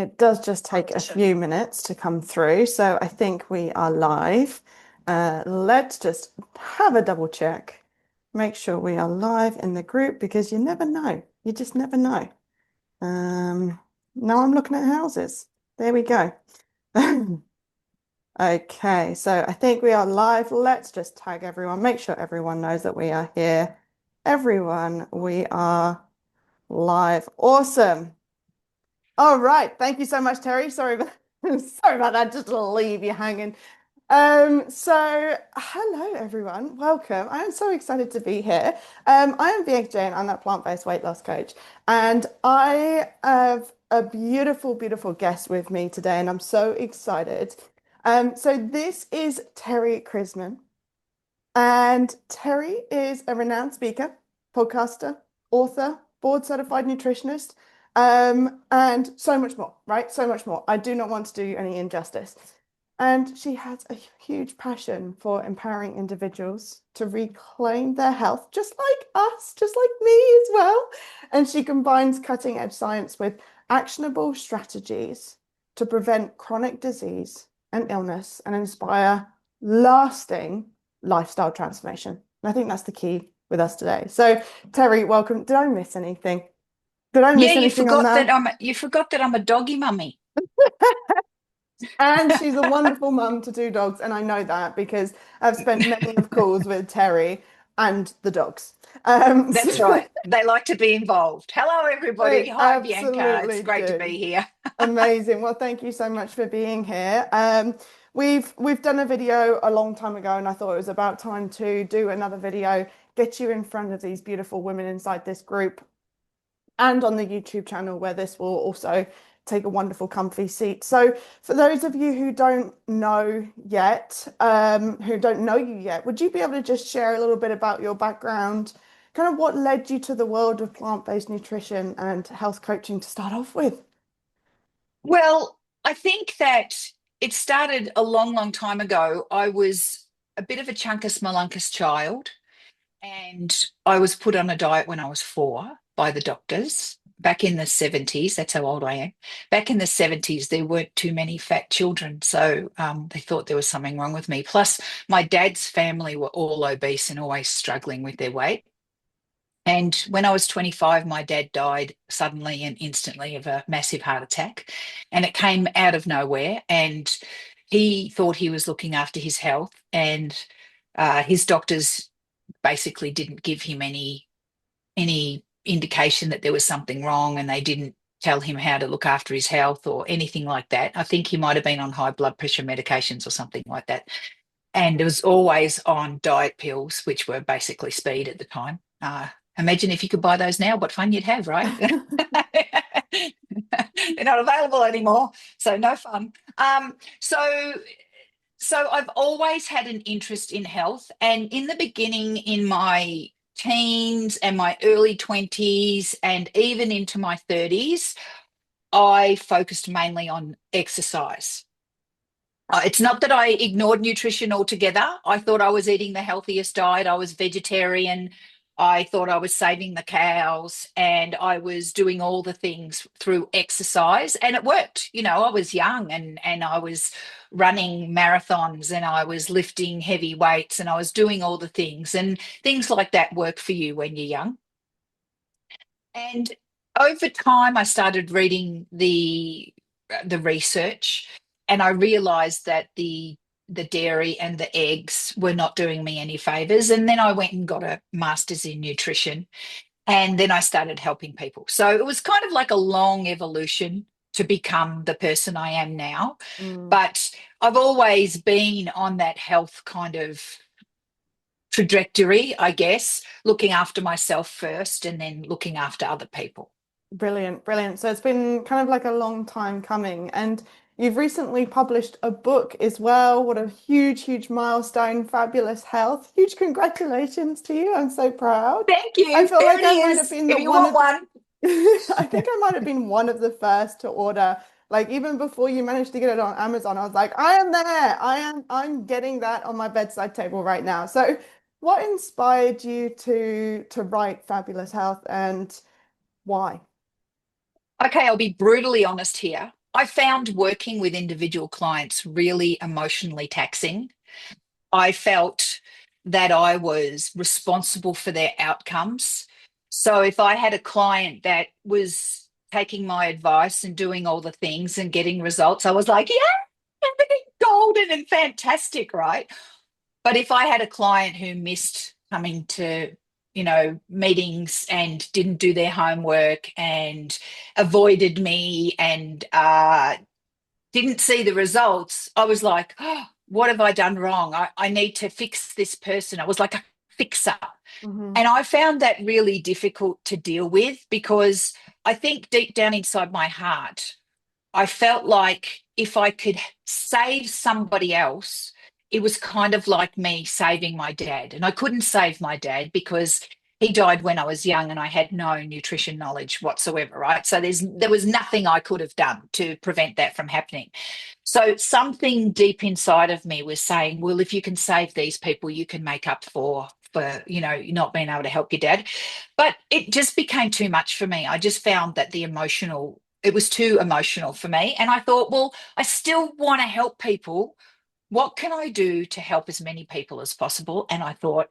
It does just take a few minutes to come through, so I think we are live. Let's just have a double check. Make sure we are live in the group because you never know. You just never know. Now I'm looking at houses. There we go. Okay, so I think we are live. Let's just tag everyone, make sure everyone knows that we are here. Everyone, we are live. Awesome. All right. Thank you so much, Terry. Sorry about that. Just to leave you hanging. Hello everyone. Welcome. I am so excited to be here. I am Bianca Jane. I'm that plant-based weight loss coach, and I have a beautiful, beautiful guest with me today, and I'm so excited. So this is Terry Chrisman, and Terry is a renowned speaker, podcaster, author, board certified nutritionist, and so much more, right? So much more. I do not want to do you any injustice. And she has a huge passion for empowering individuals to reclaim their health, just like us, just like me as well. And she combines cutting edge science with actionable strategies to prevent chronic disease and illness and inspire lasting lifestyle transformation. And I think that's the key with us today. So, Terry, welcome. Did I miss anything? Did I Yeah, miss anything on that? you forgot that I'm a doggy mummy. And she's a wonderful mum to two dogs, and I know that because I've spent many of calls with Terry and the dogs. That's So right. They like to be involved. Hello, everybody. they Hi, Bianca. It's absolutely great to do. be here. Amazing. Well, thank you so much for being here. We've done a video a long time ago, and I thought it was about time to do another video, get you in front of these beautiful women inside this group and on the YouTube channel where this will also take a wonderful comfy seat. So for those of you who don't know yet, who don't know you yet, would you be able to just share a little bit about your background, kind of what led you to the world of plant-based nutrition and health coaching to start off with? Well, I think that it started a long, long time ago. I was a bit of a chunkus malunkus child, and I was put on a diet when I was 4 by the doctors back in the 70s. That's how old I am. Back in the 70s, there weren't too many fat children. So they thought there was something wrong with me. Plus, my dad's family were all obese and always struggling with their weight. And when I was 25, my dad died suddenly and instantly of a massive heart attack. And it came out of nowhere. And he thought he was looking after his health. And his doctors basically didn't give him any indication that there was something wrong, and they didn't tell him how to look after his health or anything like that. I think he might have been on high blood pressure medications or something like that. And it was always on diet pills, which were basically speed at the time. Imagine if you could buy those now, what fun you'd have, right? They're not available anymore, so no fun. So I've always had an interest in health. And in the beginning, in my teens and my early 20s, and even into my 30s, I focused mainly on exercise. It's not that I ignored nutrition altogether. I thought I was eating the healthiest diet. I was vegetarian. I thought I was saving the cows, and I was doing all the things through exercise, and it worked. I was young, and I was running marathons, and I was lifting heavy weights, and I was doing all the things, and things like that work for you when you're young. And over time, I started reading the research, and I realized that the dairy and the eggs were not doing me any favors. And then I went and got a master's in nutrition, and then I started helping people. So it was kind of like a long evolution to become the person I am now. Mm. But I've always been on that health kind of trajectory, I guess, looking after myself first and then looking after other people. Brilliant, brilliant. So it's been kind of like a long time coming. And you've recently published a book as well. What a huge, huge milestone. Fabulous health. Huge congratulations to you. I'm so proud. Thank I you. feel There like it I might have is. been If the you one want of one. I think I might have been one of the first to order. Like even before you managed to get it on Amazon, I was like, I am there. I'm getting that on my bedside table right now. So what inspired you to write Fabulous Health and why? Okay, I'll be brutally honest here. I found working with individual clients really emotionally taxing. I felt that I was responsible for their outcomes. So if I had a client that was taking my advice and doing all the things and getting results, I was like, yeah, everything golden and fantastic, right? But if I had a client who missed coming to, meetings and didn't do their homework and avoided me and didn't see the results, I was like, oh, what have I done wrong? I need to fix this person. I was like a fixer. Hmm. And I found that really difficult to deal with because I think deep down inside my heart, I felt like if I could save somebody else, it was kind of like me saving my dad. And I couldn't save my dad because he died when I was young and I had no nutrition knowledge whatsoever, right? So there was nothing I could have done to prevent that from happening. So something deep inside of me was saying, well, if you can save these people, you can make up for not being able to help your dad. But it just became too much for me. I just found that it was too emotional for me. And I thought, well, I still want to help people. What can I do to help as many people as possible? And I thought,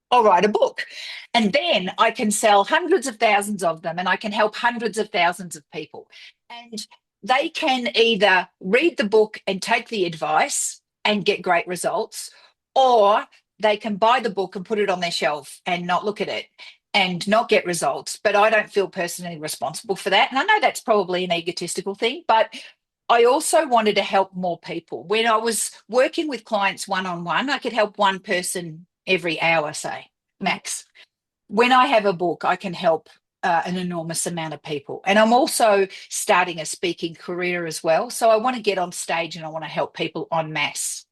I'll write a book. And then I can sell hundreds of thousands of them and I can help hundreds of thousands of people. And they can either read the book and take the advice and get great results, or they can buy the book and put it on their shelf and not look at it and not get results. But I don't feel personally responsible for that. And I know that's probably an egotistical thing, but I also wanted to help more people. When I was working with clients one on one, I could help one person every hour, say, max. When I have a book, I can help an enormous amount of people. And I'm also starting a speaking career as well. So I want to get on stage and I want to help people en masse.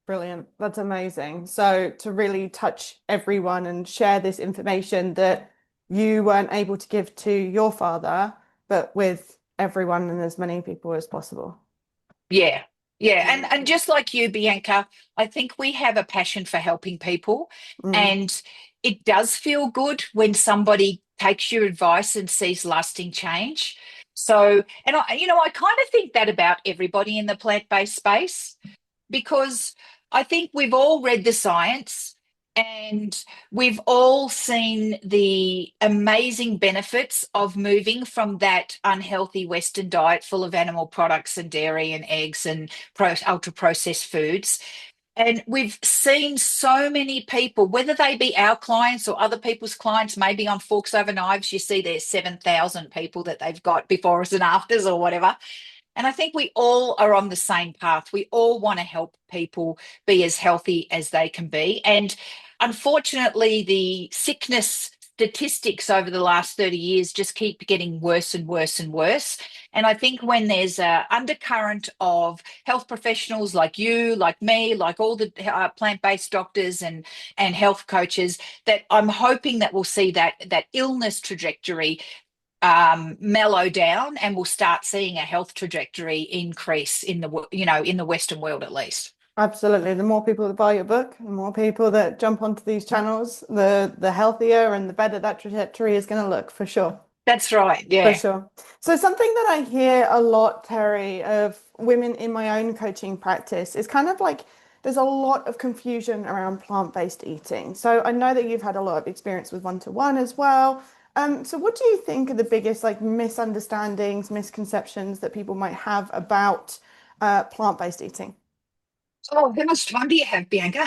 Brilliant. That's amazing. So to really touch everyone and share this information that you weren't able to give to your father, but with everyone and as many people as possible. Yeah. Yeah. And Amazing. just like you, Bianca, I think we have a passion for helping people. Mm. And it does feel good when somebody takes your advice and sees lasting change. So, and I kind of think that about everybody in the plant-based space because I think we've all read the science and we've all seen the amazing benefits of moving from that unhealthy Western diet full of animal products and dairy and eggs and ultra processed foods. And we've seen so many people, whether they be our clients or other people's clients, maybe on Forks Over Knives, you see there's 7,000 people that they've got befores and afters or whatever. And I think we all are on the same path. We all want to help people be as healthy as they can be. And unfortunately, the sickness statistics over the last 30 years just keep getting worse and worse and worse. And I think when there's a undercurrent of health professionals like you, like me, like all the plant-based doctors and health coaches, that I'm hoping that we'll see that illness trajectory mellow down and we'll start seeing a health trajectory increase in the Western world at least. Absolutely. The more people that buy your book, the more people that jump onto these channels, the healthier and the better that trajectory is going to look for sure. That's right. For Yeah. sure. So something that I hear a lot, Terry, of women in my own coaching practice is kind of like there's a lot of confusion around plant-based eating. So I know that you've had a lot of experience with one-to-one as well. So what do you think are the biggest like misunderstandings, misconceptions that people might have about plant-based eating? Oh, how much time do you have, Bianca?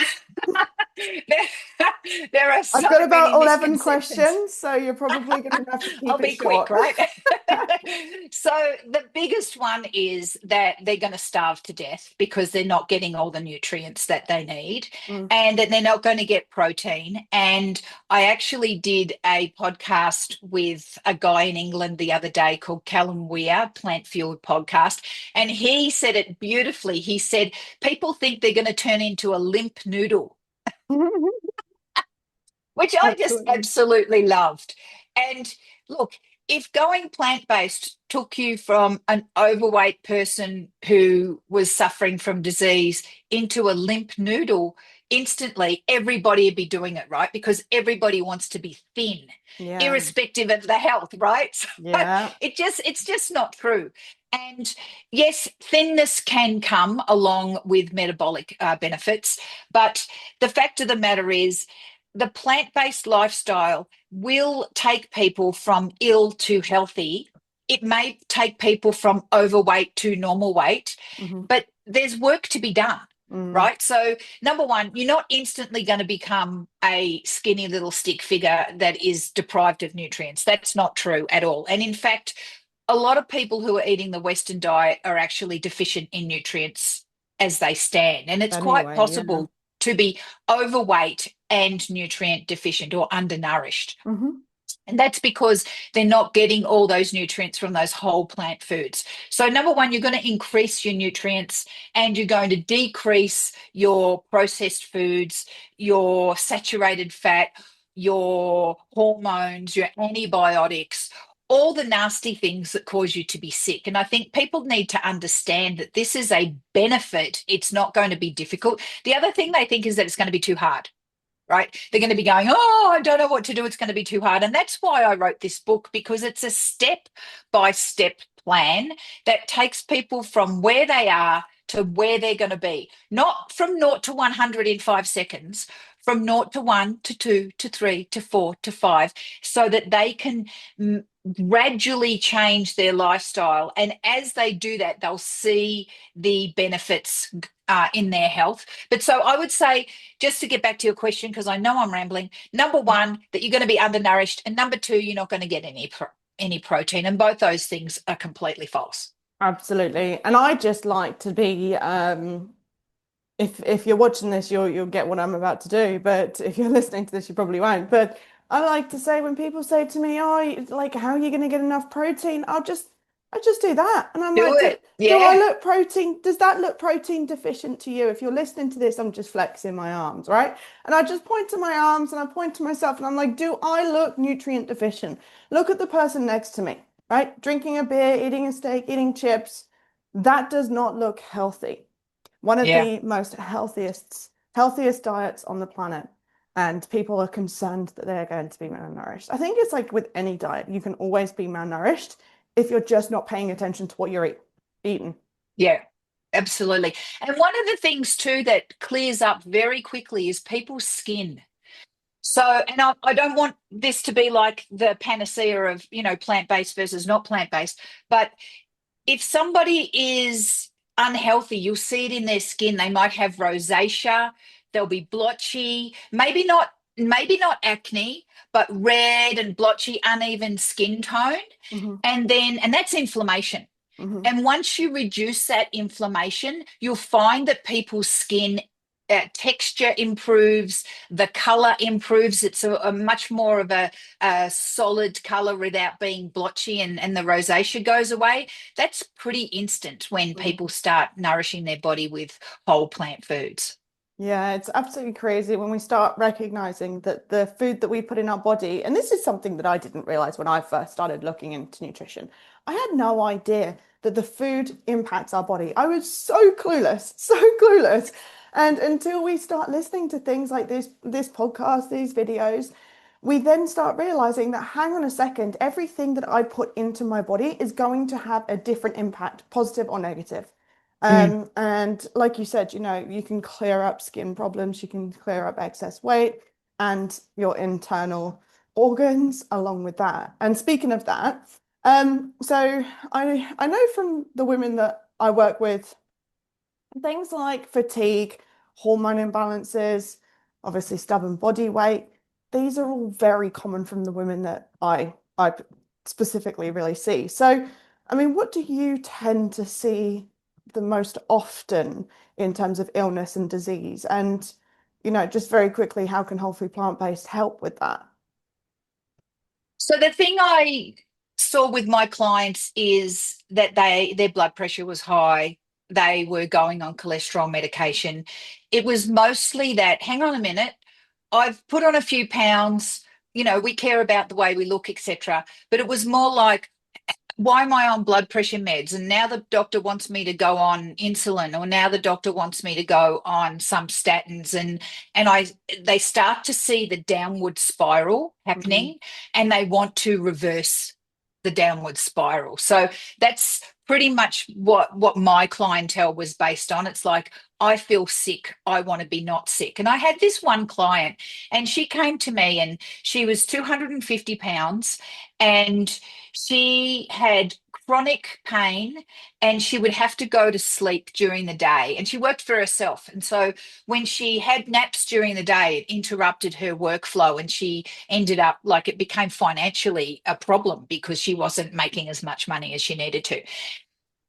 there are I've so got many about 11 misconceptions. questions, so you're probably going to have to I'll keep it be quick, short. right? So the biggest one is that they're going to starve to death because they're not getting all the nutrients that they need Mm. and that they're not going to get protein. And I actually did a podcast with a guy in England the other day called Callum Weir, Plant Fueled Podcast. And he said it beautifully. He said, people think they're going to turn into a limp noodle, which I just Absolutely. absolutely loved. And look, if going plant based took you from an overweight person who was suffering from disease into a limp noodle, instantly everybody would be doing it, right? Because everybody wants to be thin, Yeah. irrespective of the health, right? So Yeah. it's just not true. And yes, thinness can come along with metabolic benefits, but the fact of the matter is, the plant-based lifestyle will take people from ill to healthy. It may take people from overweight to normal weight, Hmm. but there's work to be done, Mm. right? So, number one, you're not instantly going to become a skinny little stick figure that is deprived of nutrients. That's not true at all. And in fact, a lot of people who are eating the Western diet are actually deficient in nutrients as they stand. And it's quite Anyway, yeah. possible to be overweight and nutrient deficient or undernourished. Hmm. And that's because they're not getting all those nutrients from those whole plant foods. So, number one, you're going to increase your nutrients and you're going to decrease your processed foods, your saturated fat, your hormones, your antibiotics, all the nasty things that cause you to be sick. And I think people need to understand that this is a benefit. It's not going to be difficult. The other thing they think is that it's going to be too hard, right? They're going to be going, oh, I don't know what to do. It's going to be too hard. And that's why I wrote this book, because it's a step by step plan that takes people from where they are to where they're going to be, not from 0 to 100 in 5 seconds, from 0 to 1 to 2 to 3 to 4 to 5, so that they can gradually change their lifestyle. And as they do that, they'll see the benefits in their health. But so I would say, just to get back to your question, because I know I'm rambling, number one, that you're going to be undernourished, and number two, you're not going to get any protein, and both those things are completely false. Absolutely. And I just like to be if you're watching this, you'll get what I'm about to do. But if you're listening to this, you probably won't. But I like to say when people say to me, "Oh, like how are you going to get enough protein?" I just do that, and I'm Do like, it. do I Yeah. look protein? Does that look protein deficient to you? If you're listening to this, I'm just flexing my arms, right? And I just point to my arms and I point to myself, and I'm like, do I look nutrient deficient? Look at the person next to me, right? Drinking a beer, eating a steak, eating chips. That does not look healthy. One of Yeah. the most healthiest diets on the planet, and people are concerned that they're going to be malnourished. I think it's like with any diet, you can always be malnourished if you're just not paying attention to what you're eating. Yeah. Absolutely. And one of the things too that clears up very quickly is people's skin. So, and I don't want this to be like the panacea of, plant-based versus not plant-based, but if somebody is unhealthy, you'll see it in their skin. They might have rosacea, they'll be blotchy, maybe not acne, but red and blotchy, uneven skin tone. Hmm. And that's inflammation. Hmm. And once you reduce that inflammation, you'll find that people's skin texture improves, the color improves. It's a much more of a solid color without being blotchy, and the rosacea goes away. That's pretty instant when people start nourishing their body with whole plant foods. Yeah, it's absolutely crazy when we start recognizing that the food that we put in our body, and this is something that I didn't realize when I first started looking into nutrition. I had no idea that the food impacts our body. I was so clueless, so clueless. And until we start listening to things like this podcast, these videos, we then start realizing that, hang on a second, everything that I put into my body is going to have a different impact, positive or negative. Mm. And like you said, you can clear up skin problems, you can clear up excess weight and your internal organs along with that. And speaking of that, so I know from the women that I work with, things like fatigue, hormone imbalances, obviously stubborn body weight, these are all very common from the women that I specifically really see. So, I mean, what do you tend to see the most often in terms of illness and disease? And, just very quickly, how can whole food plant-based help with that? So the thing I saw with my clients is that their blood pressure was high. They were going on cholesterol medication. It was mostly that, hang on a minute, I've put on a few pounds, we care about the way we look, etc. But it was more like, why am I on blood pressure meds? And now the doctor wants me to go on insulin, or now the doctor wants me to go on some statins. And they start to see the downward spiral Mhm. happening, and they want to reverse the downward spiral. So that's pretty much what my clientele was based on. It's like, I feel sick, I want to be not sick. And I had this one client, and she came to me, and she was 250 pounds, and she had chronic pain, and she would have to go to sleep during the day, and she worked for herself. And so when she had naps during the day, it interrupted her workflow, and she ended up, like, it became financially a problem because she wasn't making as much money as she needed to.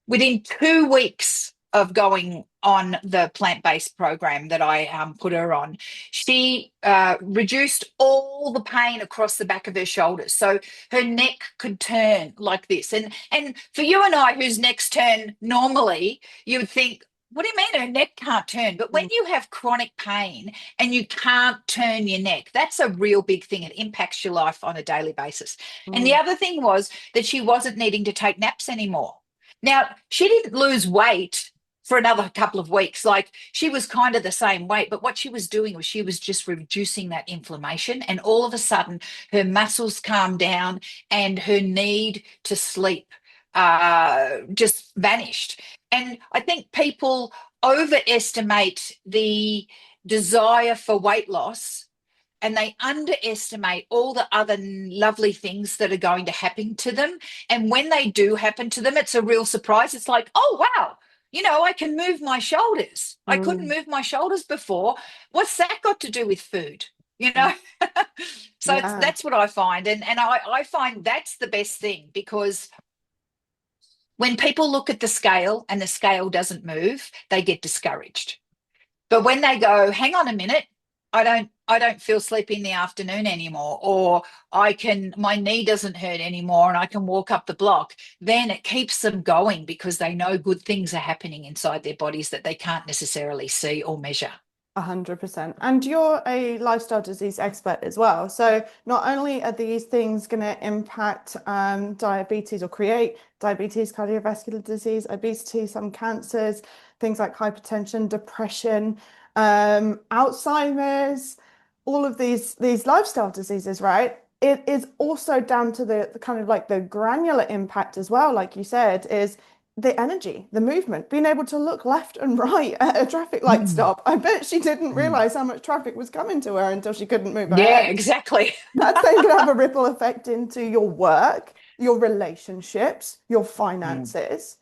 Within 2 weeks of going on the plant-based program that I put her on, she reduced all the pain across the back of her shoulders, so her neck could turn like this. And for you and I, whose necks turn normally, you would think, what do you mean her neck can't turn? But when Mm. you have chronic pain and you can't turn your neck, that's a real big thing. It impacts your life on a daily basis. And the Mm. other thing was that she wasn't needing to take naps anymore. Now, she didn't lose weight for another couple of weeks. Like, she was kind of the same weight, but what she was doing was she was just reducing that inflammation. And all of a sudden, her muscles calmed down, and her need to sleep just vanished. And I think people overestimate the desire for weight loss, and they underestimate all the other lovely things that are going to happen to them. And when they do happen to them, it's a real surprise. It's like, oh, wow, I can move my shoulders. I couldn't Mm. move my shoulders before. What's that got to do with food? You Mm. know? So Yeah. that's what I find. And I find that's the best thing, because when people look at the scale and the scale doesn't move, they get discouraged. But when they go, hang on a minute, I don't feel sleepy in the afternoon anymore, or my knee doesn't hurt anymore and I can walk up the block, then it keeps them going, because they know good things are happening inside their bodies that they can't necessarily see or measure. 100%. And you're a lifestyle disease expert as well. So not only are these things going to impact diabetes or create diabetes, cardiovascular disease, obesity, some cancers, things like hypertension, depression, Alzheimer's, all of these lifestyle diseases, right? It is also down to the kind of like the granular impact as well, like you said, is the energy, the movement, being able to look left and right at a traffic light Mm, stop. I bet she didn't mm. realize how much traffic was coming to her until she couldn't move her Yeah, head. exactly. That's then going to have a ripple effect into your work, your relationships, your Mm. finances,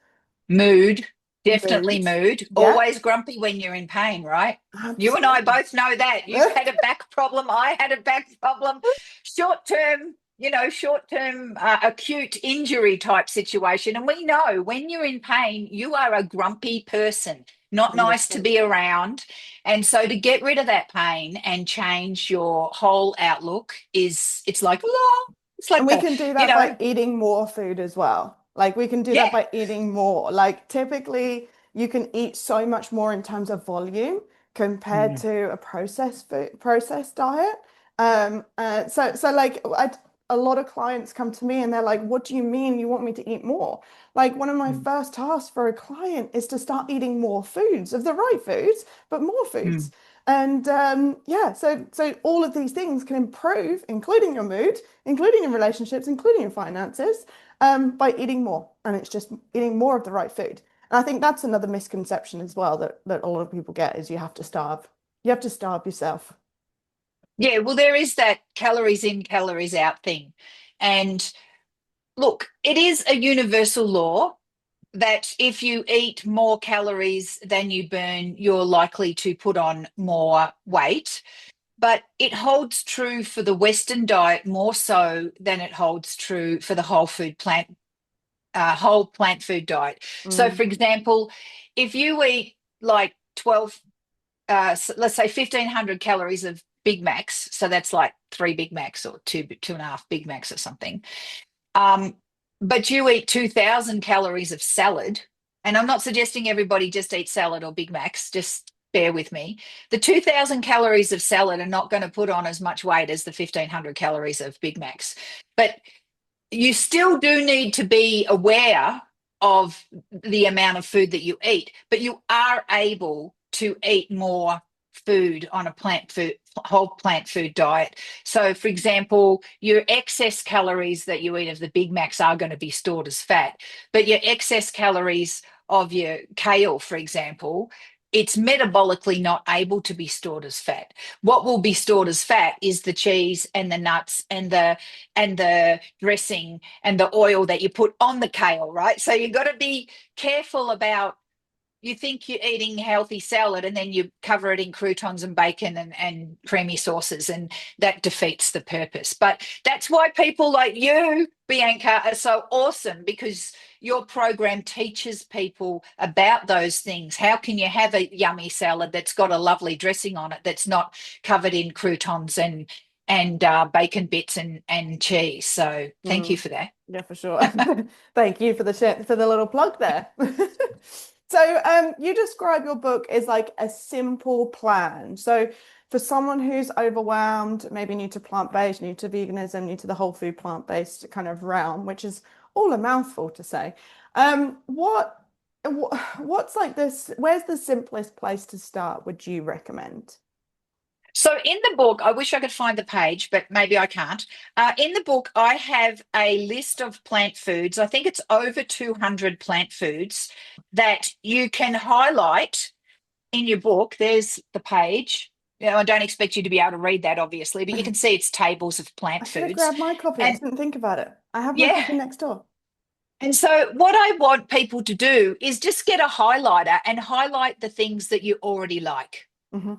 Mood, definitely mood. mood. Yeah, Always grumpy when you're in pain, right? You and I absolutely. both know that. You've had a back problem. I had a back problem. Short term, acute injury type situation. And we know when you're in pain, you are a grumpy person, not nice to 100%. be around. And so to get rid of that pain and change your whole outlook it's like, oh, it's And like we can do you that by know, eating more food as well. Like we can do that yeah. by eating more. Like typically you can eat so much more in terms of volume compared Mm, to a processed food, processed diet. So like a lot of clients come to me and they're like, what do you mean you want me to eat more? Like one of my mm, first tasks for a client is to start eating more foods of the right foods, but more foods. mm. And yeah, so all of these things can improve, including your mood, including your relationships, including your finances, by eating more. And it's just eating more of the right food. And I think that's another misconception as well that a lot of people get is you have to starve. You have to starve yourself. Yeah, well, there is that calories in, calories out thing. And look, it is a universal law that if you eat more calories than you burn, you're likely to put on more weight. But it holds true for the Western diet more so than it holds true for the whole plant food diet. So, Mm, for example, if you eat like 12, let's say 1,500 calories of Big Macs, so that's like three Big Macs or two and a half Big Macs or something. Um, but you eat 2,000 calories of salad, and I'm not suggesting everybody just eat salad or Big Macs, just bear with me. The 2,000 calories of salad are not going to put on as much weight as the 1,500 calories of Big Macs. But you still do need to be aware of the amount of food that you eat, but you are able to eat more food on a whole plant food diet. So, for example, your excess calories that you eat of the Big Macs are going to be stored as fat, but your excess calories of your kale, for example, it's metabolically not able to be stored as fat. What will be stored as fat is the cheese and the nuts and the dressing and the oil that you put on the kale, right? So you've got to be careful about, you think you're eating healthy salad and then you cover it in croutons and bacon and creamy sauces, and that defeats the purpose. But that's why people like you, Bianca, are so awesome, because your program teaches people about those things. How can you have a yummy salad that's got a lovely dressing on it that's not covered in croutons and bacon bits and cheese? So thank you Mm, for that. yeah, for sure. Thank you for the little plug there. So, you describe your book as like a simple plan. So, for someone who's overwhelmed, maybe new to plant-based, new to veganism, new to the whole food plant-based kind of realm, which is all a mouthful to say, what's like this? Where's the simplest place to start, would you recommend? So in the book, I wish I could find the page, but maybe I can't. In the book, I have a list of plant foods. I think it's over 200 plant foods that you can highlight in your book. There's the page. I don't expect you to be able to read that, obviously, but you can see it's tables of I plant should have foods. grabbed my copy. I And didn't think about it. I have my yeah. copy next door. And so what I want people to do is just get a highlighter and highlight the things that you already like. Hmm.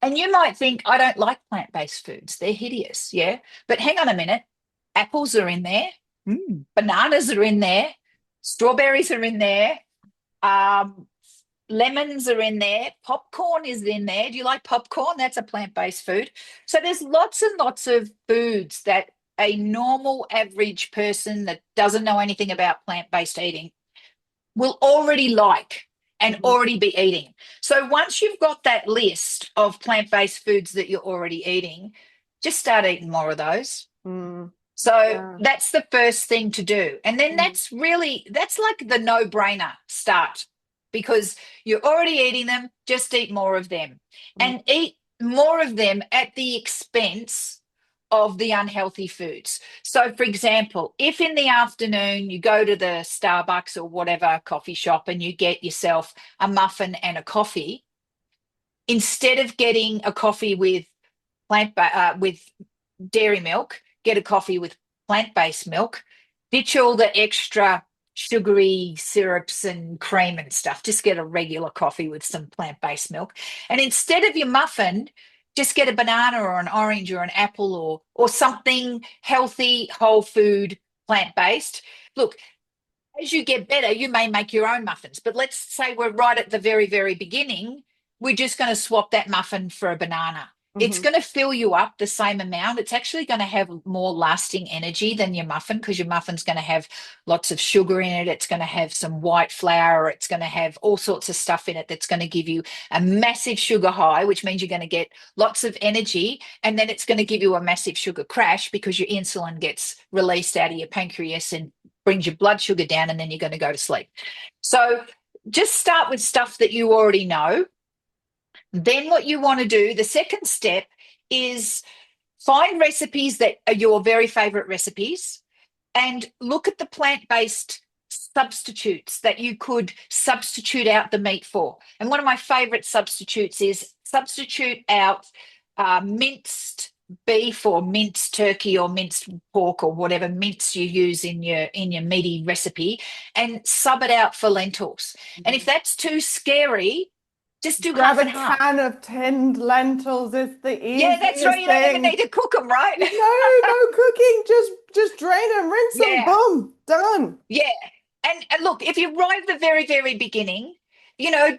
And you might think, I don't like plant-based foods. They're hideous. Yeah. But hang on a minute. Apples are in there. Bananas are in there. Strawberries are in there. Um, lemons are in there. Popcorn is in there. Do you like popcorn? That's a plant-based food. So there's lots and lots of foods that a normal average person that doesn't know anything about plant-based eating will already like and Hmm. already be eating. So once you've got that list of plant-based foods that you're already eating, just start eating more of those. Mm, So yeah. that's the first thing to do. And then Mm, that's like the no-brainer start, because you're already eating them, just eat more of them mm, and eat more of them at the expense of the unhealthy foods. So, for example, if in the afternoon you go to the Starbucks or whatever coffee shop and you get yourself a muffin and a coffee, instead of getting a coffee with with dairy milk, get a coffee with plant-based milk, ditch all the extra sugary syrups and cream and stuff. Just get a regular coffee with some plant-based milk. And instead of your muffin, just get a banana or an orange or an apple or something healthy, whole food, plant-based. Look, as you get better, you may make your own muffins. But let's say we're right at the very, very beginning. We're just going to swap that muffin for a banana. It's mhm, going to fill you up the same amount. It's actually going to have more lasting energy than your muffin, because your muffin's going to have lots of sugar in it. It's going to have some white flour. It's going to have all sorts of stuff in it that's going to give you a massive sugar high, which means you're going to get lots of energy. And then it's going to give you a massive sugar crash because your insulin gets released out of your pancreas and brings your blood sugar down, and then you're going to go to sleep. So just start with stuff that you already know. Then what you want to do, the second step, is find recipes that are your very favorite recipes and look at the plant-based substitutes that you could substitute out the meat for. And one of my favorite substitutes is substitute out minced beef or minced turkey or minced pork or whatever mince you use in your meaty recipe, and sub it out for lentils. And if mhm. that's too scary, just do Grab half a and half. can of tinned lentils. It's the Yeah, that's right. easiest You don't even need thing. to cook them, right? No cooking. Just drain them, rinse them, Yeah. boom, done. Yeah. And look, if you right at the very, very beginning,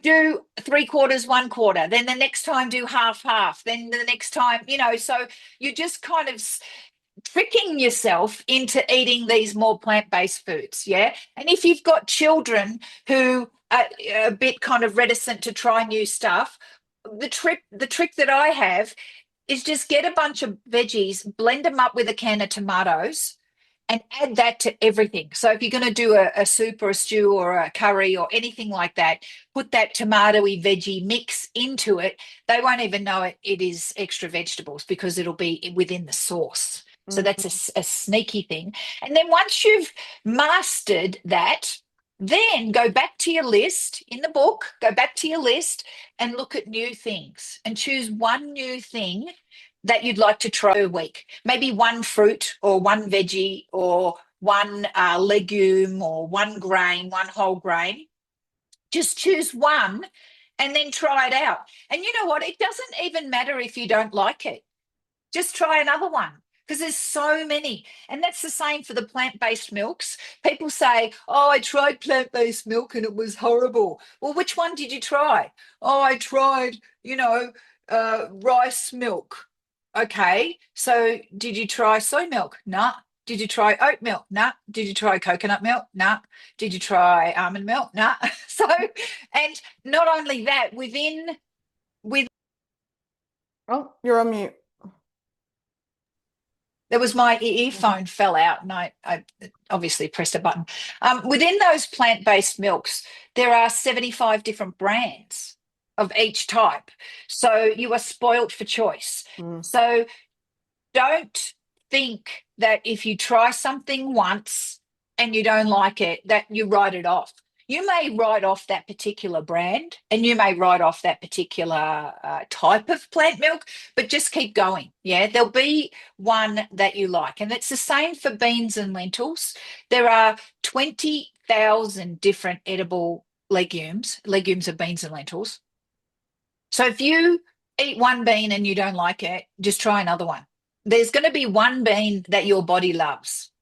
do three quarters, one quarter, then the next time do half, half, then the next time, so you're just kind of tricking yourself into eating these more plant-based foods. Yeah. And if you've got children who are a bit kind of reticent to try new stuff, the trick that I have is just get a bunch of veggies, blend them up with a can of tomatoes, and add that to everything. So if you're going to do a soup or a stew or a curry or anything like that, put that tomatoey veggie mix into it. They won't even know it is extra vegetables because it'll be within the sauce. So that's Mm. a sneaky thing. And then once you've mastered that, then go back to your list in the book, go back to your list and look at new things and choose one new thing that you'd like to try a week. Maybe one fruit or one veggie or one legume or one grain, one whole grain. Just choose one and then try it out. And you know what? It doesn't even matter if you don't like it. Just try another one because there's so many. And that's the same for the plant-based milks. People say, oh, I tried plant-based milk and it was horrible. Well, which one did you try? Oh, I tried, rice milk. Okay, so did you try soy milk? Nah. Did you try oat milk? Nah. Did you try coconut milk? Nah. Did you try almond milk? Nah. So, and not only that, with Oh, you're on mute. there was my earphone fell out and I obviously pressed a button. Within those plant-based milks, there are 75 different brands of each type. So you are spoilt for choice. Mm. So don't think that if you try something once and you don't like it, that you write it off. You may write off that particular brand and you may write off that particular type of plant milk, but just keep going. Yeah, there'll be one that you like. And it's the same for beans and lentils. There are 20,000 different edible legumes. Legumes are beans and lentils. So if you eat one bean and you don't like it, just try another one. There's going to be one bean that your body loves,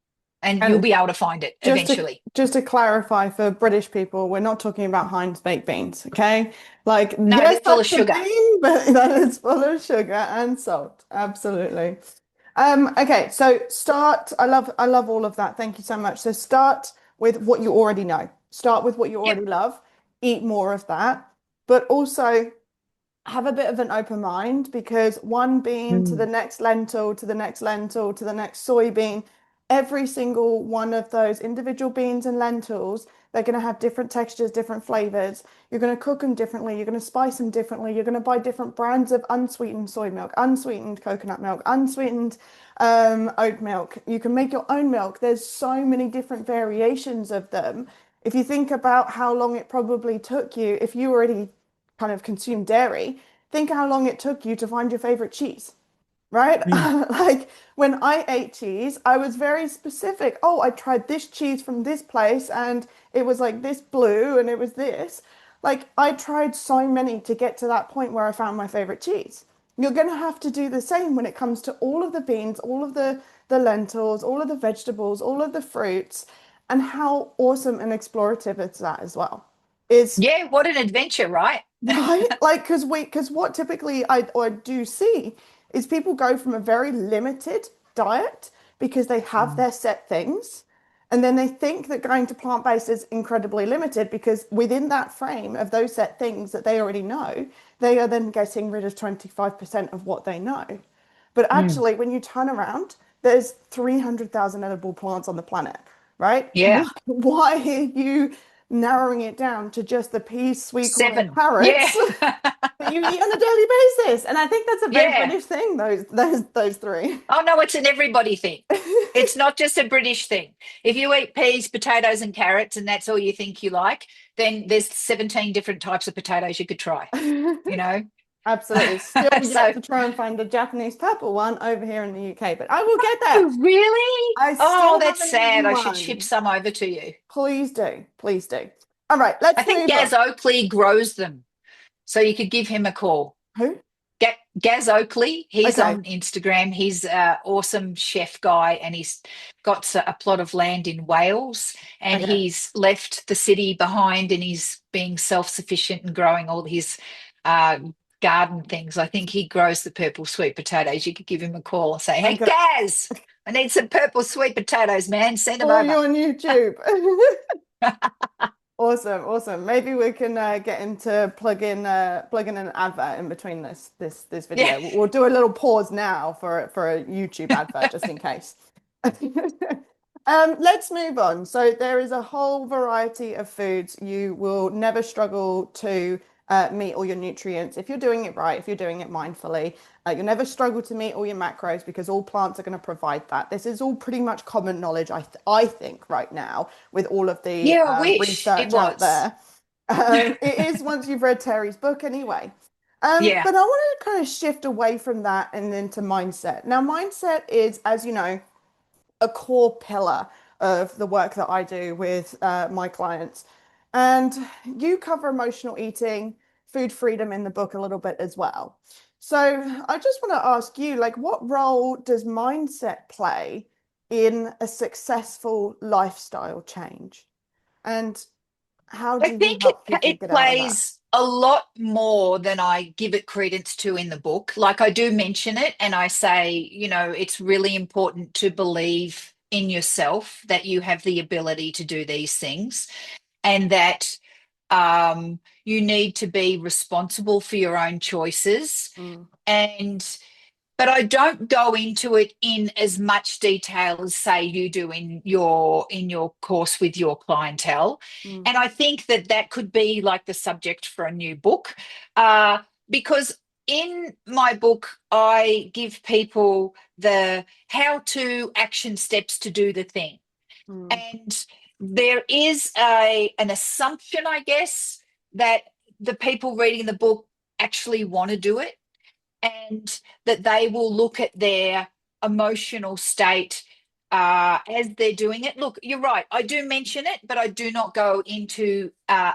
and you'll And be able to find it just to eventually. just to clarify for British people, we're not talking about Heinz baked beans, okay? Like, No, yes, they're full of that's a sugar. bean, but that is full of sugar and salt. Absolutely. Okay, so start. I love all of that. Thank you so much. So start with what you already know. Start with what you Yep. already love. Eat more of that, but also have a bit of an open mind because one bean to the Mm. next lentil to the next lentil to the next soybean, every single one of those individual beans and lentils, they're going to have different textures, different flavors. You're going to cook them differently. You're going to spice them differently. You're going to buy different brands of unsweetened soy milk, unsweetened coconut milk, unsweetened oat milk. You can make your own milk. There's so many different variations of them. If you think about how long it probably took you, if you already kind of consume dairy, think how long it took you to find your favorite cheese, right? Mm. Like when I ate cheese, I was very specific. Oh, I tried this cheese from this place and it was like this blue and it was this. Like I tried so many to get to that point where I found my favorite cheese. You're going to have to do the same when it comes to all of the beans, all of the lentils, all of the vegetables, all of the fruits, and how awesome and explorative it's that as well. Is Yeah, what an adventure, right? Right? Like, because what typically I do see is people go from a very limited diet because they have Mm. their set things, and then they think that going to plant-based is incredibly limited because within that frame of those set things that they already know, they are then getting rid of 25% of what they know. But Mm. actually, when you turn around, there's 300,000 edible plants on the planet, right? Yeah, Why are you narrowing it down to just the peas, sweet corn, and seven. Yeah, carrots that you eat on a daily basis? And I think that's a very yeah. British thing, those three. Oh no, it's an everybody thing. It's not just a British thing. If you eat peas, potatoes, and carrots, and that's all you think you like, then there's 17 different types of potatoes you could try, you know? Absolutely. Still yet So, to try and find a Japanese purple one over here in the UK, but I will get there. oh, really? I Oh, still that's haven't sad. eaten I should ship one. some over to you. Please do. Please do. All right, I let's think move on. Gaz Oakley grows them, so you could give him a call. Who? Gaz Oakley, he's Okay. on Instagram. He's an awesome chef guy, and he's got a plot of land in Wales, and Okay. he's left the city behind, and he's being self-sufficient and growing all his uh, garden things. I think he grows the purple sweet potatoes. You could give him a call and say, I'm "Hey, gonna Gaz, I need some purple sweet potatoes, man. Send them follow you over." on YouTube. Awesome, awesome. Maybe we can get into plug in an advert in between this Yeah. video. We'll do a little pause now for a YouTube advert just in case. Let's move on. So there is a whole variety of foods you will never struggle to meet all your nutrients if you're doing it right, if you're doing it mindfully. You'll never struggle to meet all your macros because all plants are going to provide that. This is all pretty much common knowledge, I think, right now with all of the Yeah, I wish it research out was. there. It is once you've read Terry's book anyway. Yeah. But I want to kind of shift away from that and into mindset. Now, mindset is, as you know, a core pillar of the work that I do with my clients. And you cover emotional eating, food freedom in the book a little bit as well. So I just want to ask you, like, what role does mindset play in a successful lifestyle change? And how I do you think help people it get out of that? plays a lot more than I give it credence to in the book. Like I do mention it and I say, it's really important to believe in yourself that you have the ability to do these things and that you need to be responsible for your own choices. Mm, And but I don't go into it in as much detail as say you do in your course with your clientele. mm, And I think that that could be like the subject for a new book, uh, because in my book I give people the how to action steps to do the thing, mm, and there is an assumption, I guess, that the people reading the book actually want to do it and that they will look at their emotional state as they're doing it. Look, you're right. I do mention it, but I do not go into a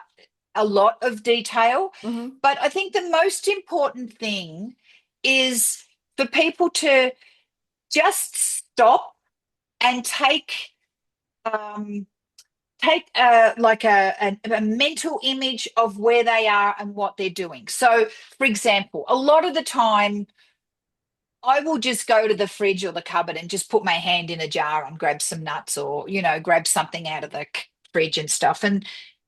lot of detail. mhm, But I think the most important thing is for people to just stop and um, take like a mental image of where they are and what they're doing. So, for example, a lot of the time I will just go to the fridge or the cupboard and just put my hand in a jar and grab some nuts or, grab something out of the fridge and stuff. And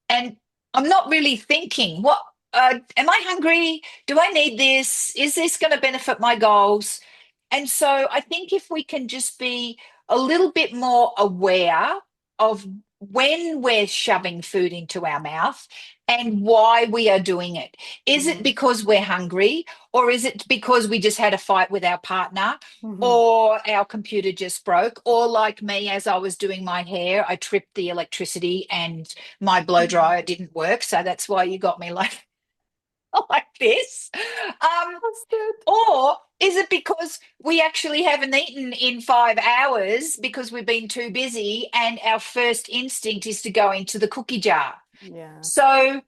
I'm not really thinking, what am I hungry? Do I need this? Is this going to benefit my goals? And so I think if we can just be a little bit more aware of when we're shoving food into our mouth and why we are doing it. Is it mm, because we're hungry, or is it because we just had a fight with our partner, mhm, or our computer just broke, or like me, as I was doing my hair, I tripped the electricity and my blow mhm. dryer didn't work. So that's why you got me like, like this. Um, That's good. or is it because we actually haven't eaten in 5 hours because we've been too busy and our first instinct is to go into the cookie jar? Yeah. So,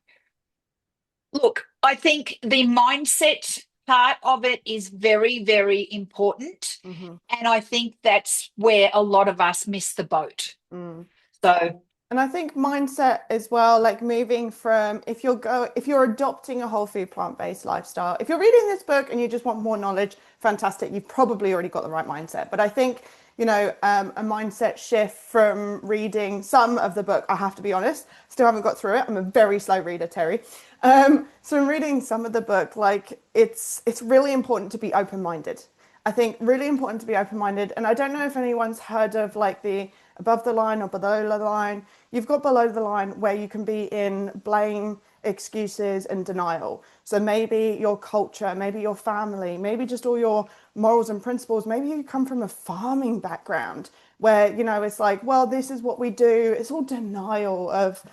look, I think the mindset part of it is very, very important. Mhm. And I think that's where a lot of us miss the boat. Mm. So, And I think mindset as well, like moving from if you're adopting a whole food plant-based lifestyle, if you're reading this book and you just want more knowledge, fantastic. You've probably already got the right mindset. But I think, a mindset shift from reading some of the book, I have to be honest, still haven't got through it. I'm a very slow reader, Terry. So in reading some of the book, like it's really important to be open-minded. I think really important to be open-minded. And I don't know if anyone's heard of like the above the line or below the line. You've got below the line where you can be in blame, excuses, and denial. So maybe your culture, maybe your family, maybe just all your morals and principles. Maybe you come from a farming background where, it's like, well, this is what we do. It's all denial of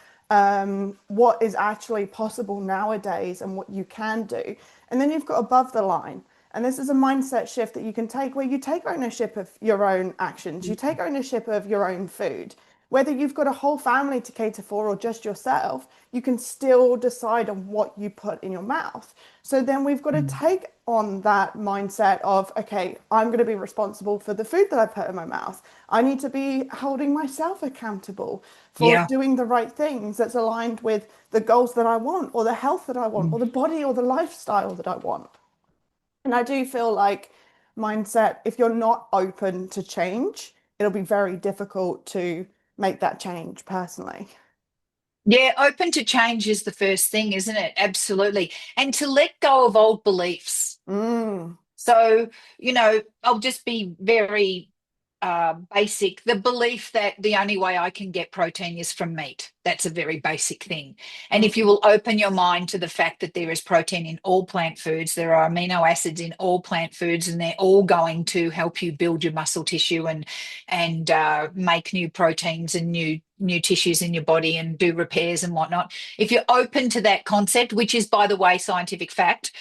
what is actually possible nowadays and what you can do. And then you've got above the line. And this is a mindset shift that you can take where you take ownership of your own actions, you take ownership of your own food. Whether you've got a whole family to cater for or just yourself, you can still decide on what you put in your mouth. So then we've got to take on that mindset of, okay, I'm going to be responsible for the food that I put in my mouth. I need to be holding myself accountable for yeah. doing the right things that's aligned with the goals that I want, or the health that I want, or the body or the lifestyle that I want. And I do feel like mindset, if you're not open to change, it'll be very difficult to make that change personally. Yeah, open to change is the first thing, isn't it? Absolutely. And to let go of old beliefs. Mm, So, I'll just be very basic, the belief that the only way I can get protein is from meat. That's a very basic thing. And if you Mm, will open your mind to the fact that there is protein in all plant foods, there are amino acids in all plant foods, and they're all going to help you build your muscle tissue and make new proteins and new tissues in your body and do repairs and whatnot. If you're open to that concept, which is, by the way, scientific fact,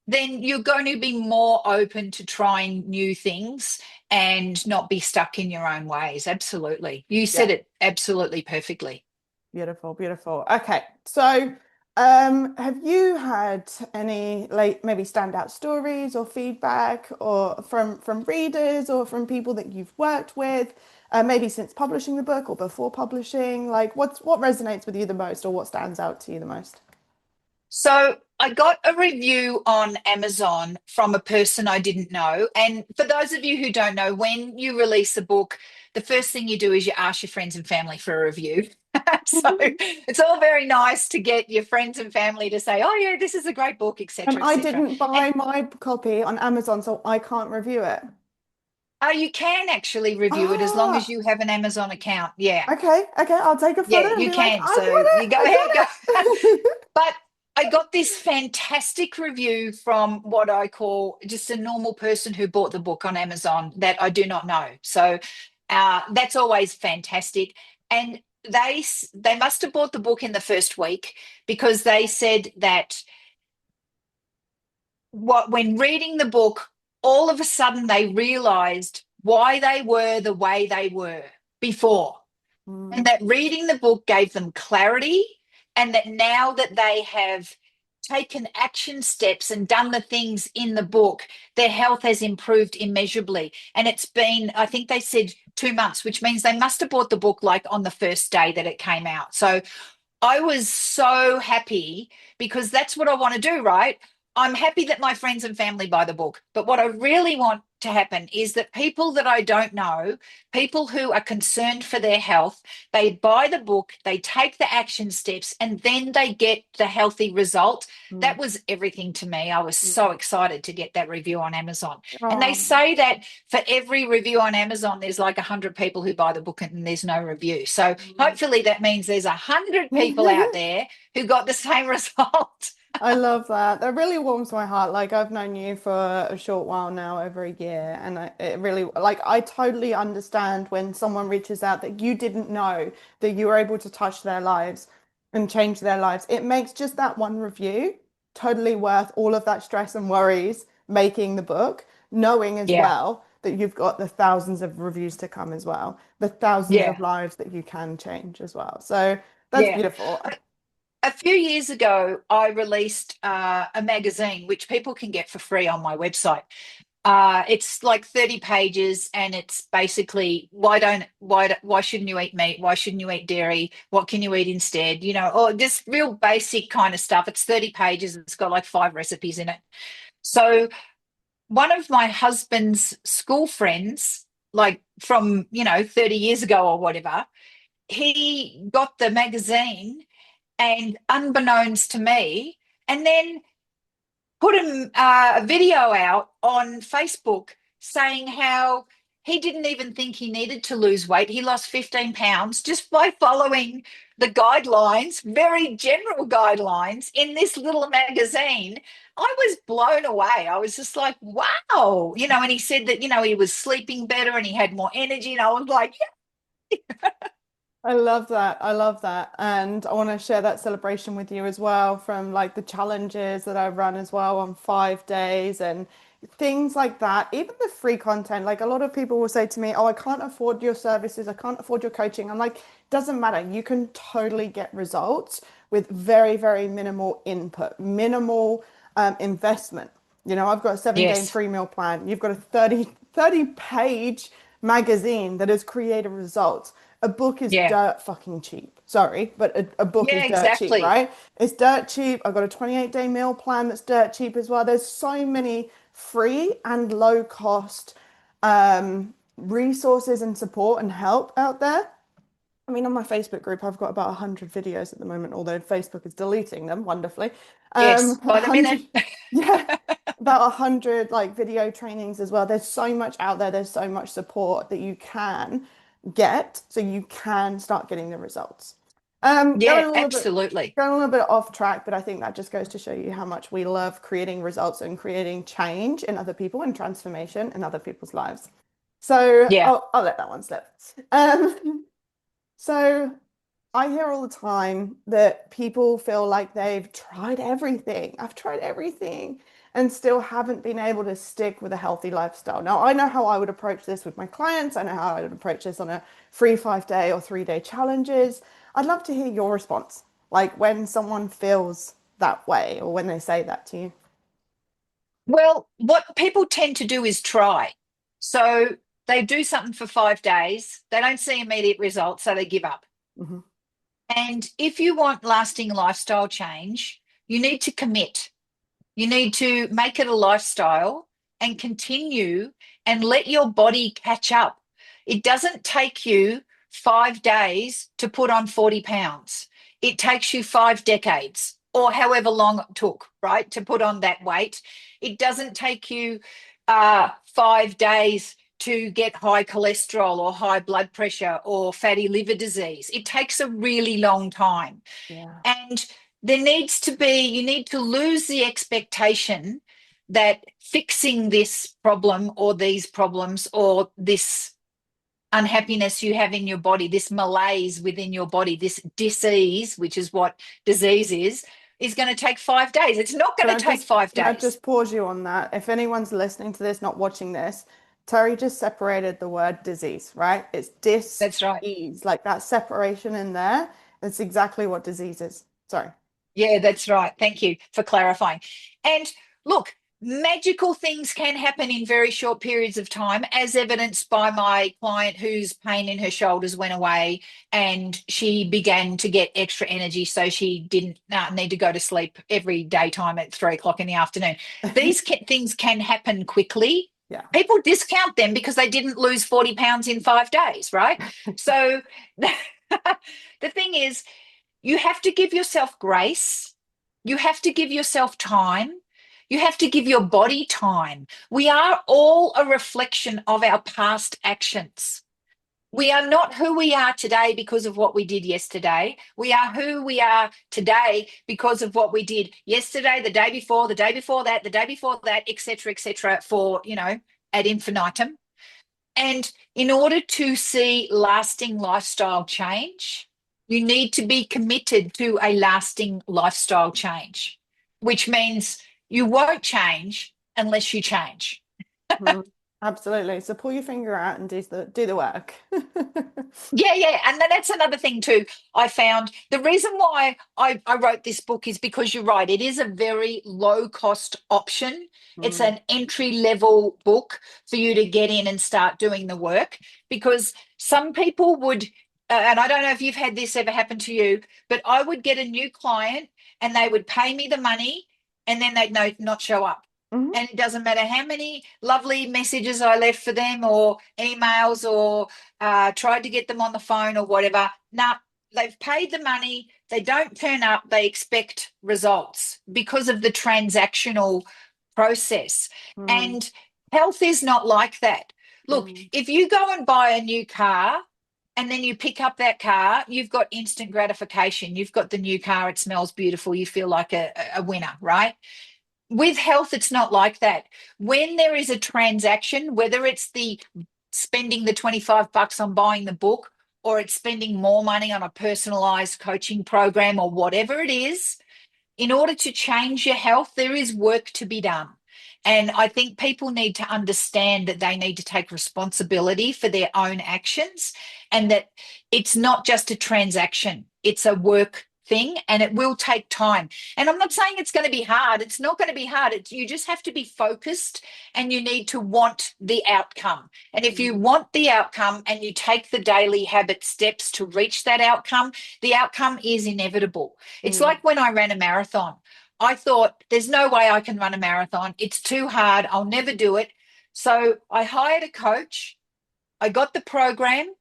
then you're going to be more open to trying new things and not be stuck in your own ways. Absolutely. You said yeah. it absolutely perfectly. Beautiful, beautiful. Okay, so have you had any like maybe standout stories or feedback or from readers or from people that you've worked with, maybe since publishing the book or before publishing? Like, what resonates with you the most, or what stands out to you the most? So I got a review on Amazon from a person I didn't know. And for those of you who don't know, when you release a book, the first thing you do is you ask your friends and family for a review. So it's all very nice to get your friends and family to say, "Oh yeah, this is a great book," And etc., I etc. didn't And buy my copy on Amazon, so I can't review it. you can actually review it as long as Ah, you have an Amazon account. Yeah. okay, okay. I'll take a Yeah, photo and you be like, can. I So you go got ahead, go. it, But I got this fantastic review from what I call just a normal person who bought the book on Amazon that I do not know. So that's always fantastic. And they must have bought the book in the first week because they said that what when reading the book, all of a sudden they realized why they were the way they were before, and Mm, that reading the book gave them clarity, and that now that they have taken action steps and done the things in the book, their health has improved immeasurably. And it's been, I think they said 2 months, which means they must have bought the book like on the first day that it came out. So I was so happy because that's what I want to do, right? I'm happy that my friends and family buy the book. But what I really want to happen is that people that I don't know, people who are concerned for their health, they buy the book, they take the action steps, and then they get the healthy result. mm, That was everything to me. I was so mm. excited to get that review on Amazon. And they Oh. say that for every review on Amazon, there's like 100 people who buy the book and there's no review. So hopefully that means there's 100 people out there who got the same result. I love that. That really warms my heart. Like I've known you for a short while now, over a year, and it really like I totally understand when someone reaches out that you didn't know that you were able to touch their lives and change their lives. It makes just that one review totally worth all of that stress and worries making the book, knowing as Yeah, well that you've got the thousands of reviews to come as well, the thousands of yeah, lives that you can change as well. So that's yeah. beautiful. A few years ago, I released a magazine which people can get for free on my website. It's like 30 pages, and it's basically why shouldn't you eat meat? Why shouldn't you eat dairy? What can you eat instead? Or just real basic kind of stuff. It's 30 pages. It's got like 5 recipes in it. So one of my husband's school friends, like from 30 years ago or whatever, he got the magazine, and unbeknownst to me, and then put a video out on Facebook saying how he didn't even think he needed to lose weight. He lost 15 pounds just by following the guidelines, very general guidelines in this little magazine. I was blown away. I was just like, wow. And he said that, he was sleeping better and he had more energy. And I was like, I love that. I love that. And I want to share that celebration with you as well from like the challenges that I've run as well on 5 days and things like that. Even the free content. Like a lot of people will say to me, "Oh, I can't afford your services. I can't afford your coaching." I'm like, doesn't matter. You can totally get results with very, very minimal input, minimal investment. I've got a 7 day and yes, 3 meal plan. You've got a 30 page magazine that has created results. A book is yeah, dirt fucking cheap. Sorry, but a book is yeah, dirt cheap, exactly. right? It's dirt cheap. I've got a 28-day meal plan that's dirt cheap as well. There's so many free and low cost resources and support and help out there. I mean, on my Facebook group, I've got about 100 videos at the moment, although Facebook is deleting them wonderfully. Yes, by the minute. 100, yeah. about 100 like video trainings as well. There's so much out there. There's so much support that you can get, so you can start getting the results. Yeah, absolutely. Going a little bit off track, but I think that just goes to show you how much we love creating results and creating change in other people and transformation in other people's lives. So Yeah. I'll let that one slip. So I hear all the time that people feel like they've tried everything. I've tried everything and still haven't been able to stick with a healthy lifestyle. Now, I know how I would approach this with my clients. I know how I would approach this on a free 5 day or 3 day challenges. I'd love to hear your response, like when someone feels that way or when they say that to you. Well, what people tend to do is try. So they do something for 5 days, they don't see immediate results, so they give up. Hmm. And if you want lasting lifestyle change, you need to commit. You need to make it a lifestyle and continue and let your body catch up. It doesn't take you 5 days to put on 40 pounds. It takes you 5 decades or however long it took, right, to put on that weight. It doesn't take you 5 days to get high cholesterol or high blood pressure or fatty liver disease. It takes a really long time. Yeah. And there needs to be, you need to lose the expectation that fixing this problem or these problems or this unhappiness you have in your body, this malaise within your body, this disease, which is what disease is going to take 5 days. It's not going to take five Can I days. just pause you on that? If anyone's listening to this, not watching this, Terry just separated the word disease, right? It's That's right. dis-ease, like that separation in there. That's exactly what disease is. Sorry. Yeah, that's right. Thank you for clarifying. And look, magical things can happen in very short periods of time, as evidenced by my client whose pain in her shoulders went away and she began to get extra energy. So she didn't need to go to sleep every daytime at 3 o'clock in the afternoon. Things can happen quickly. Yeah. People discount them because they didn't lose 40 pounds in 5 days, right? So the thing is, you have to give yourself grace. You have to give yourself time. You have to give your body time. We are all a reflection of our past actions. We are not who we are today because of what we did yesterday. We are who we are today because of what we did yesterday, the day before, the day before that, the day before that, et cetera, for, ad infinitum. And in order to see lasting lifestyle change, you need to be committed to a lasting lifestyle change, which means you won't change unless you change. Mhm. Absolutely. So pull your finger out and do the work. Yeah, yeah. And then that's another thing too. I found the reason why I wrote this book is because you're right. It is a very low cost option. It's Mm. an entry level book for you to get in and start doing the work because some people would, and I don't know if you've had this ever happen to you, but I would get a new client and they would pay me the money and then they'd not show up. Mhm. And it doesn't matter how many lovely messages I left for them or emails or tried to get them on the phone or whatever. Nah, they've paid the money. They don't turn up. They expect results because of the transactional process. Mm. And health is not like that. Look, Mm. if you go and buy a new car and then you pick up that car, you've got instant gratification. You've got the new car. It smells beautiful. You feel like a winner, right? With health, it's not like that. When there is a transaction, whether it's the spending the 25 bucks on buying the book or it's spending more money on a personalized coaching program or whatever it is, in order to change your health, there is work to be done. And I think people need to understand that they need to take responsibility for their own actions and that it's not just a transaction, it's a work thing and it will take time. And I'm not saying it's going to be hard. It's not going to be hard. You just have to be focused and you need to want the outcome. And if you Mm. want the outcome and you take the daily habit steps to reach that outcome, the outcome is inevitable. It's Mm. like when I ran a marathon. I thought, there's no way I can run a marathon. It's too hard. I'll never do it. So I hired a coach. I got the program,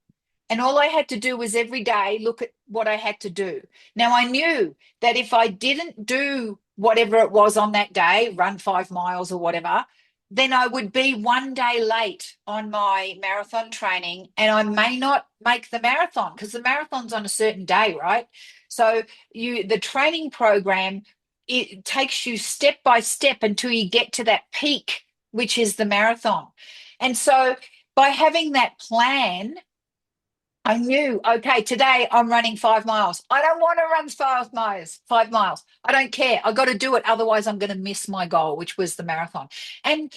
and all I had to do was every day look at what I had to do. Now, I knew that if I didn't do whatever it was on that day, run 5 miles or whatever, then I would be one day late on my marathon training and I may not make the marathon because the marathon's on a certain day, right? So the training program, it takes you step by step until you get to that peak, which is the marathon. And so by having that plan, I knew, okay, today I'm running 5 miles. I don't want to run 5 miles, 5 miles. I don't care. I got to do it. Otherwise, I'm going to miss my goal, which was the marathon. And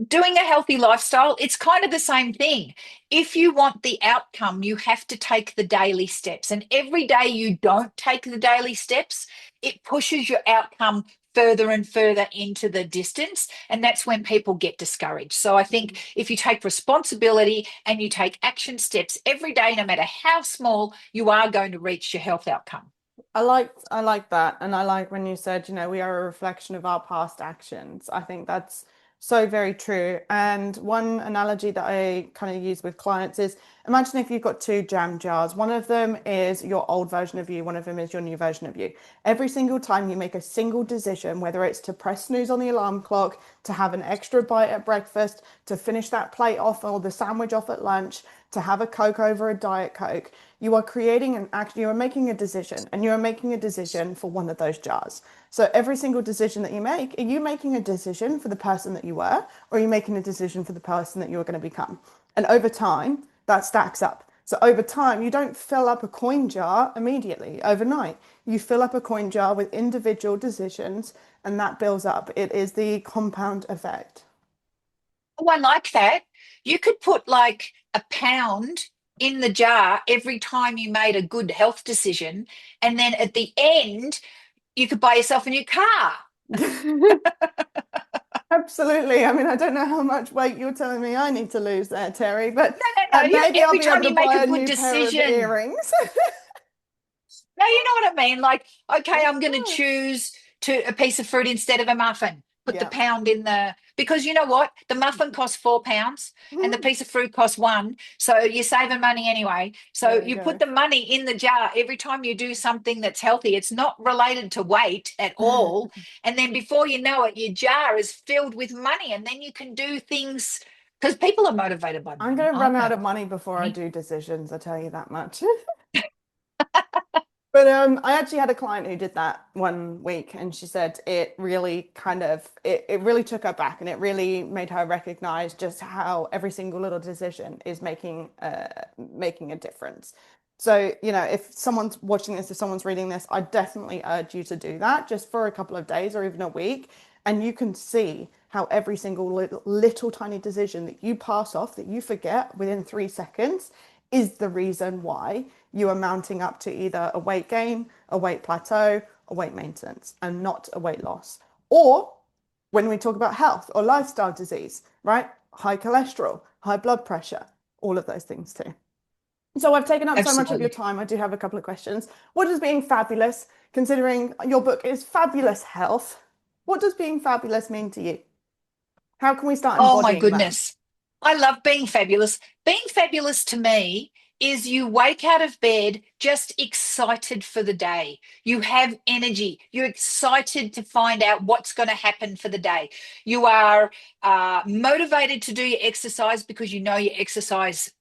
doing a healthy lifestyle, it's kind of the same thing. If you want the outcome, you have to take the daily steps. And every day you don't take the daily steps, it pushes your outcome further and further into the distance. And that's when people get discouraged. So I think if you take responsibility and you take action steps every day, no matter how small, you are going to reach your health outcome. I like that. And I like when you said, we are a reflection of our past actions. I think that's so very true. And one analogy that I kind of use with clients is imagine if you've got two jam jars. One of them is your old version of you, one of them is your new version of you. Every single time you make a single decision, whether it's to press snooze on the alarm clock, to have an extra bite at breakfast, to finish that plate off or the sandwich off at lunch, to have a Coke over a Diet Coke, you are creating an act, you are making a decision, and you are making a decision for one of those jars. So every single decision that you make, are you making a decision for the person that you were, or are you making a decision for the person that you're going to become? And over time, that stacks up. So over time, you don't fill up a coin jar immediately overnight. You fill up a coin jar with individual decisions, and that builds up. It is the compound effect. Oh, I like that. You could put like a pound in the jar every time you made a good health decision. And then at the end, you could buy yourself a new car. Absolutely. I mean, I don't know how much weight you're telling me I need to lose there, Terry, but No, no, no. maybe I'll Every be able time to you make buy a a good new pair of decision. earrings. No, you know what I mean? Like, okay, I'm going to Yeah. choose to a piece of fruit instead of a muffin. Put the Yeah. pound in the because you know what? The muffin costs £4 and the piece of fruit costs one. So you're saving money anyway. So There you you put go. the money in the jar every time you do something that's healthy. It's not related to weight at all. And then before you know it, your jar is filled with money. And then you can do things because people are motivated by I'm money, going to run aren't out they? of money before I Money. do decisions, I tell you that much. But I actually had a client who did that one week, and she said it really it really took her back, and it really made her recognize just how every single little decision is making a difference. So, if someone's watching this, if someone's reading this, I definitely urge you to do that just for a couple of days or even a week, and you can see how every single little tiny decision that you pass off, that you forget within 3 seconds, is the reason why you are mounting up to either a weight gain, a weight plateau, a weight maintenance, and not a weight loss. Or when we talk about health or lifestyle disease, right? High cholesterol, high blood pressure, all of those things too. So I've taken up so much of your Absolutely. time. I do have a couple of questions. What does being fabulous, considering your book is Fabulous Health, what does being fabulous mean to you? How can we start Oh my embodying that? goodness. I love being fabulous. Being fabulous to me is you wake out of bed just excited for the day. You have energy. You're excited to find out what's going to happen for the day. You are motivated to do your exercise because you know your exercise,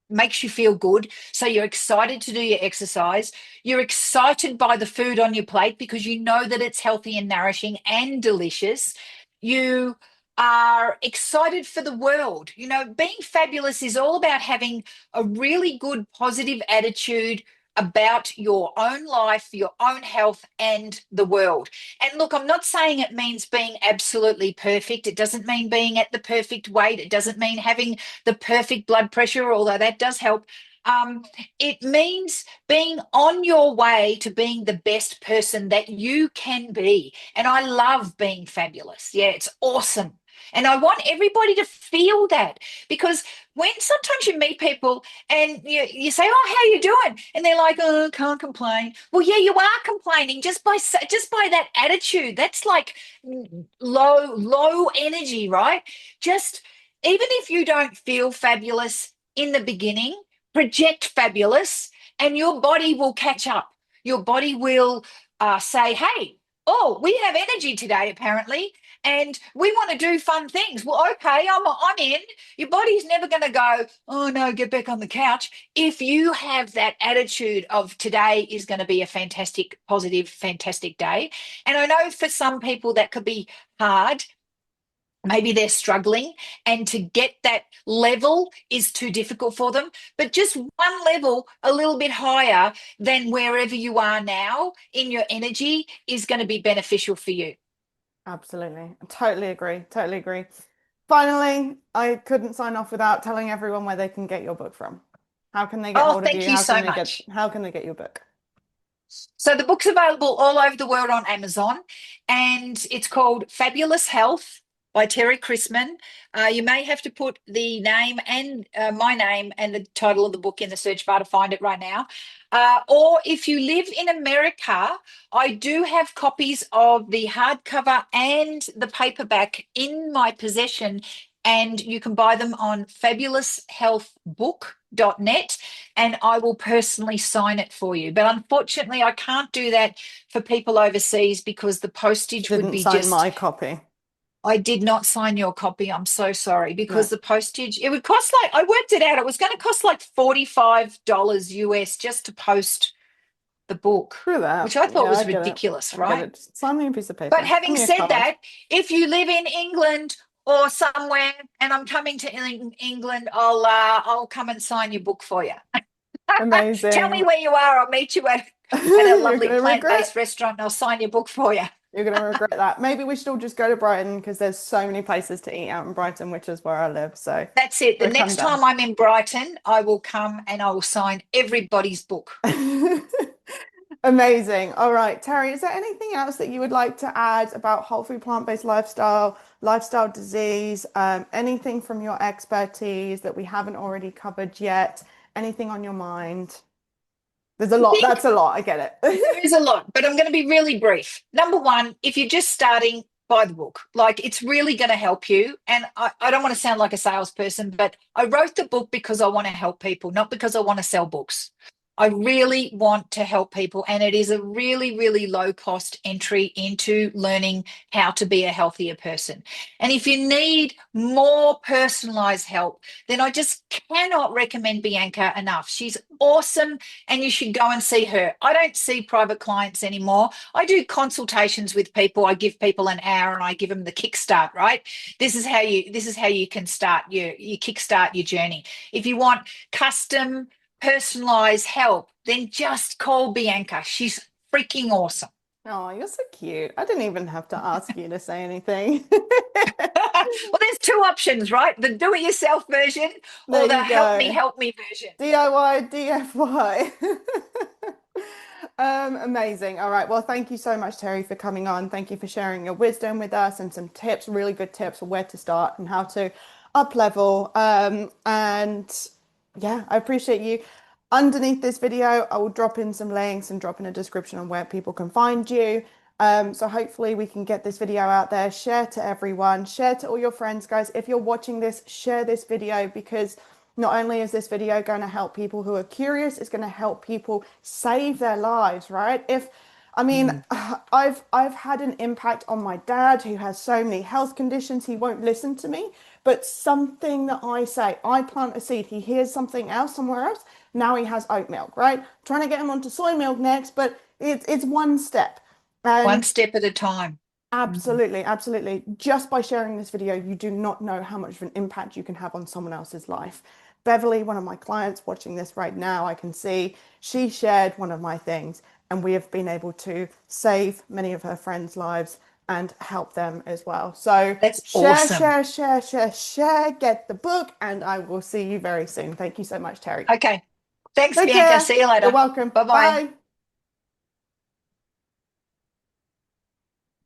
makes you feel good. So you're excited to do your exercise. You're excited by the food on your plate because you know that it's healthy and nourishing and delicious. You are excited for the world. Being fabulous is all about having a really good, positive attitude about your own life, your own health, and the world. And look, I'm not saying it means being absolutely perfect. It doesn't mean being at the perfect weight. It doesn't mean having the perfect blood pressure, although that does help. Um, it means being on your way to being the best person that you can be. And I love being fabulous. Yeah, it's awesome. And I want everybody to feel that because when sometimes you meet people and you say, "Oh, how you doing?" and they're like, "Oh, can't complain." Well, yeah, you are complaining just by that attitude. That's like low energy, right? Just even if you don't feel fabulous in the beginning, project fabulous, and your body will catch up. Your body will say, "Hey." oh, we have energy today, apparently, and we want to do fun things. Well, okay, I'm in. Your body's never going to go, oh no, get back on the couch. If you have that attitude of today is going to be a fantastic, positive, fantastic day. And I know for some people that could be hard. Maybe they're struggling, and to get that level is too difficult for them. But just one level a little bit higher than wherever you are now in your energy is going to be beneficial for you. Absolutely. I totally agree. Totally agree. Finally, I couldn't sign off without telling everyone where they can get your book from. How can they get Oh, hold of thank you? you so much. How can they get your book? So the book's available all over the world on Amazon, and it's called Fabulous Health by Terry Chrisman. You may have to put the name and my name and the title of the book in the search bar to find it right now. Or if you live in America, I do have copies of the hardcover and the paperback in my possession, and you can buy them on fabuloushealthbook.net, and I will personally sign it for you. But unfortunately, I can't do that for people overseas because the You postage would didn't be sign just, my copy. I did not sign your copy. I'm so sorry because No. the postage, it would cost like, I worked it out, it was going to cost like $45 US just to post the book, Screw that. which I thought Yeah, I was get it. ridiculous, I get right? it. Just sign me a piece of But paper. Give having me a said card. that, if you live in England or somewhere and I'm coming to England, I'll come and sign your book for you. Tell me Amazing. where you are. I'll meet you at a You're lovely gonna plant-based regret. restaurant and I'll sign your book for you. You're gonna regret that. Maybe we should all just go to Brighton because there's so many places to eat out in Brighton, which is where I live. So That's it. The we'll come next down. time I'm in Brighton, I will come and I will sign everybody's book. Amazing. All right, Terry, is there anything else that you would like to add about whole food plant-based lifestyle, lifestyle disease, anything from your expertise that we haven't already covered yet? Anything on your mind? There's a I lot. think That's a lot. I get there it. is a lot, but I'm going to be really brief. Number one, if you're just starting, buy the book. Like it's really going to help you. And I don't want to sound like a salesperson, but I wrote the book because I want to help people, not because I want to sell books. I really want to help people, and it is a really, really low cost entry into learning how to be a healthier person. And if you need more personalized help, then I just cannot recommend Bianca enough. She's awesome, and you should go and see her. I don't see private clients anymore. I do consultations with people. I give people an hour and I give them the kickstart, right? This is how you can start your kickstart your journey. If you want custom personalized help, then just call Bianca. She's freaking awesome. Oh, you're so cute. I didn't even have to ask you to say anything. Well, there's two options, right? The do it yourself version There or the you go. help me version. DIY, DFY. Amazing. All right. Well, thank you so much, Terry, for coming on. Thank you for sharing your wisdom with us and some tips, really good tips for where to start and how to up level. And yeah, I appreciate you. Underneath this video, I will drop in some links and drop in a description on where people can find you. So hopefully we can get this video out there, share to everyone, share to all your friends, guys. If you're watching this, share this video because not only is this video going to help people who are curious, it's going to help people save their lives, right? If I mean, Mm. I've had an impact on my dad who has so many health conditions, he won't listen to me. But something that I say, I plant a seed, he hears something else somewhere else. Now he has oat milk, right? Trying to get him onto soy milk next, but it's one step. One And step at a time. Mm. absolutely, absolutely. Just by sharing this video, you do not know how much of an impact you can have on someone else's life. Beverly, one of my clients watching this right now, I can see she shared one of my things, and we have been able to save many of her friends' lives and help them as well. So That's share, awesome. share, share, share, share, get the book, and I will see you very soon. Thank you so much, Terry. Okay. Thanks, Take Bianca. care. See you You're later. welcome. Bye bye. Bye.